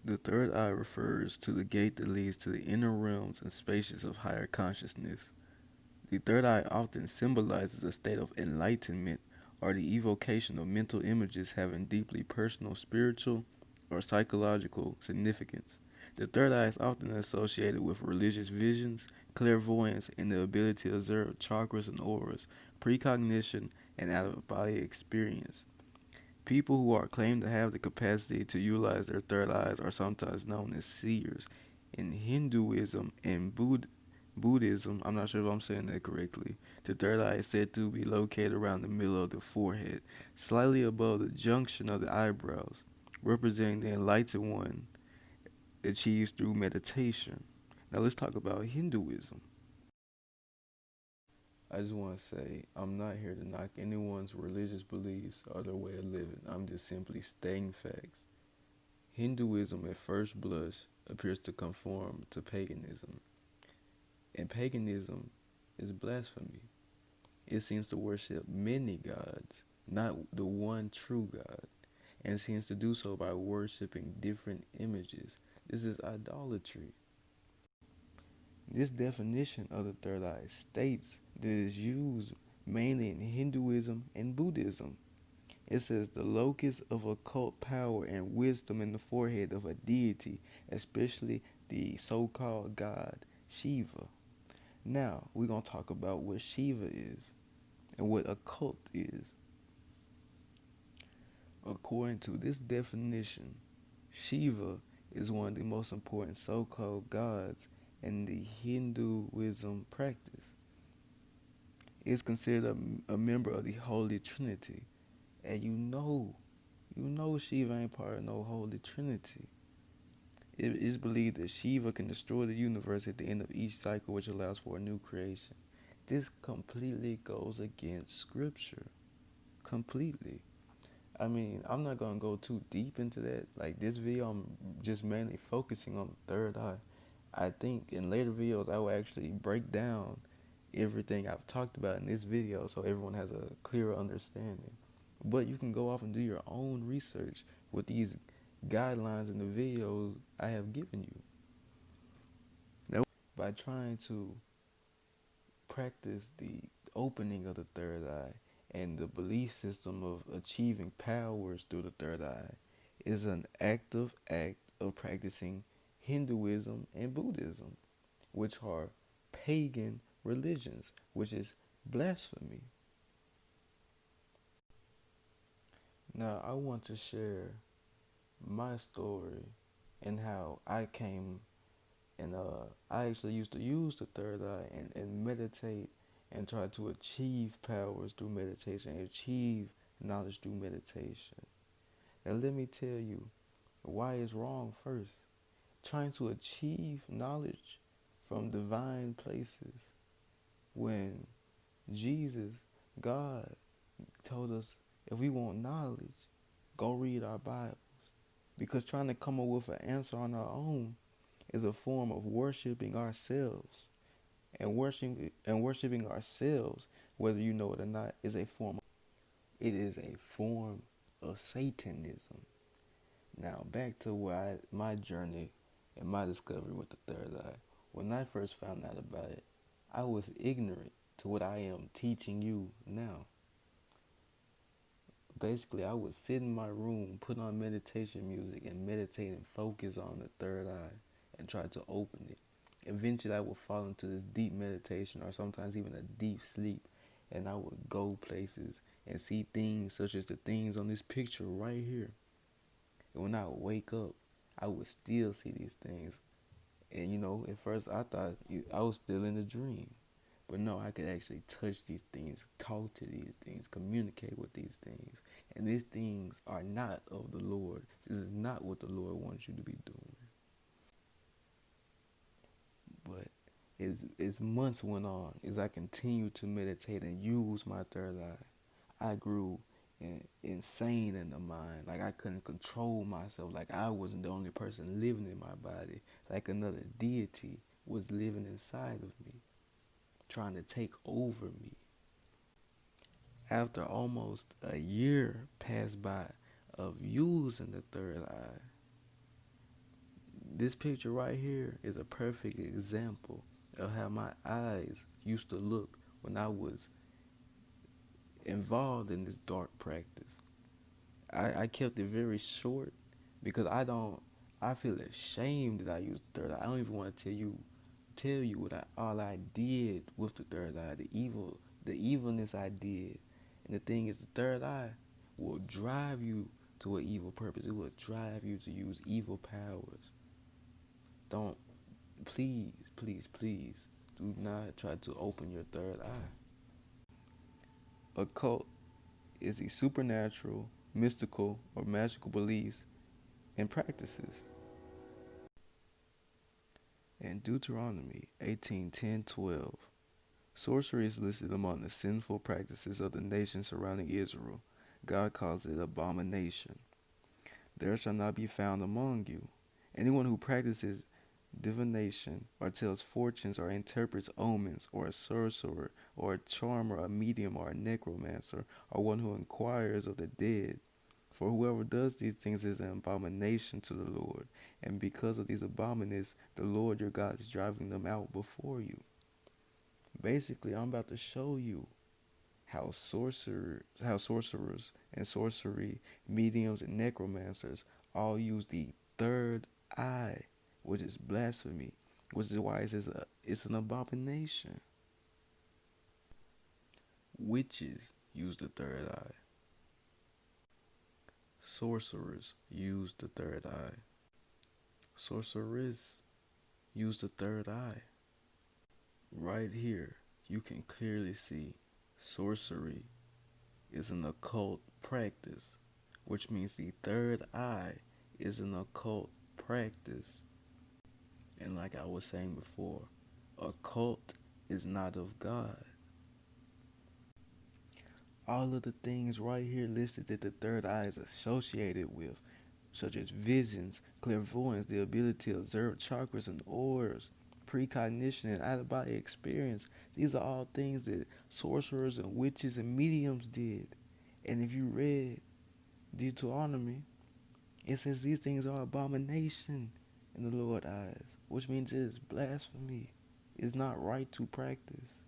The third eye refers to the gate that leads to the inner realms and spaces of higher consciousness. The third eye often symbolizes a state of enlightenment or the evocation of mental images having deeply personal, spiritual, or psychological significance. The third eye is often associated with religious visions, clairvoyance, and the ability to observe chakras and auras, precognition, and out of body experience. People who are claimed to have the capacity to utilize their third eyes are sometimes known as seers. In Hinduism and Buddhism, I'm not sure if I'm saying that correctly, the third eye is said to be located around the middle of the forehead, slightly above the junction of the eyebrows, representing the enlightened one achieves through meditation. Now let's talk about Hinduism. I just want to say I'm not here to knock anyone's religious beliefs or their way of living. I'm just simply stating facts. Hinduism at first blush appears to conform to paganism, and paganism is blasphemy. It seems to worship many gods, not the one true God, and seems to do so by worshiping different images. This is idolatry. This definition of the third eye states that it is used mainly in Hinduism and Buddhism. It says the locus of occult power and wisdom in the forehead of a deity, especially the so-called god Shiva. Now, we're going to talk about what Shiva is and what occult is. According to this definition, Shiva is one of the most important so-called gods in the Hinduism practice. It is considered a member of the Holy Trinity. And you know Shiva ain't part of no Holy Trinity. It is believed that Shiva can destroy the universe at the end of each cycle, which allows for a new creation. This completely goes against Scripture. Completely. I mean, I'm not going to go too deep into that. Like, this video, I'm just mainly focusing on the third eye. I think in later videos, I will actually break down everything I've talked about in this video so everyone has a clearer understanding. But you can go off and do your own research with these guidelines in the videos I have given you. Now, by trying to practice the opening of the third eye and the belief system of achieving powers through the third eye is an active act of practicing Hinduism and Buddhism, which are pagan religions, which is blasphemy. Now, I want to share my story and how I came and I actually used to use the third eye and meditate and try to achieve powers through meditation, achieve knowledge through meditation. Now, let me tell you why it's wrong first. Trying to achieve knowledge from divine places when Jesus, God, told us if we want knowledge, go read our Bibles. Because trying to come up with an answer on our own is a form of worshiping ourselves. And worshiping ourselves, whether you know it or not, is a form. It is a form of Satanism. Now back to my journey and my discovery with the third eye. When I first found out about it, I was ignorant to what I am teaching you now. Basically, I would sit in my room, put on meditation music, and meditate and focus on the third eye and try to open it. Eventually, I would fall into this deep meditation or sometimes even a deep sleep, and I would go places and see things such as the things on this picture right here. And when I would wake up, I would still see these things. And at first I thought I was still in a dream. But no, I could actually touch these things, talk to these things, communicate with these things. And these things are not of the Lord. This is not what the Lord wants you to be doing. But as months went on, as I continued to meditate and use my third eye, I grew insane in the mind. Like I couldn't control myself. Like I wasn't the only person living in my body. Like another deity was living inside of me, trying to take over me. After almost a year passed by of using the third eye, This picture right here is a perfect example of how my eyes used to look when I was involved in this dark practice. I kept it very short because I feel ashamed that I used the third eye. I don't even want to tell you what all I did with the third eye, the evilness I did. And the thing is, the third eye will drive you to an evil purpose. It will drive you to use evil powers. Don't, please, please, please, do not try to open your third eye. Occult is the supernatural, mystical, or magical beliefs and practices. In Deuteronomy 18:10-12, sorcery is listed among the sinful practices of the nation surrounding Israel. God calls it abomination. There shall not be found among you anyone who practices divination or tells fortunes or interprets omens, or a sorcerer or a charmer, a medium or a necromancer, or one who inquires of the dead. For whoever does these things is an abomination to the Lord, and because of these abominations, the Lord your God is driving them out before you. Basically, I'm about to show you how sorcerers and sorcery, mediums and necromancers all use the third eye, which is blasphemy, which is why it's an abomination. Witches use the third eye. Sorcerers use the third eye. Sorceress use the third eye. Right here, you can clearly see sorcery is an occult practice, which means the third eye is an occult practice. And like I was saying before, occult is not of God. All of the things right here listed that the third eye is associated with, such as visions, clairvoyance, the ability to observe chakras and auras, precognition, and out-of-body experience. These are all things that sorcerers and witches and mediums did. And if you read Deuteronomy, it says these things are abomination in the Lord's eyes, which means it is blasphemy. It's not right to practice.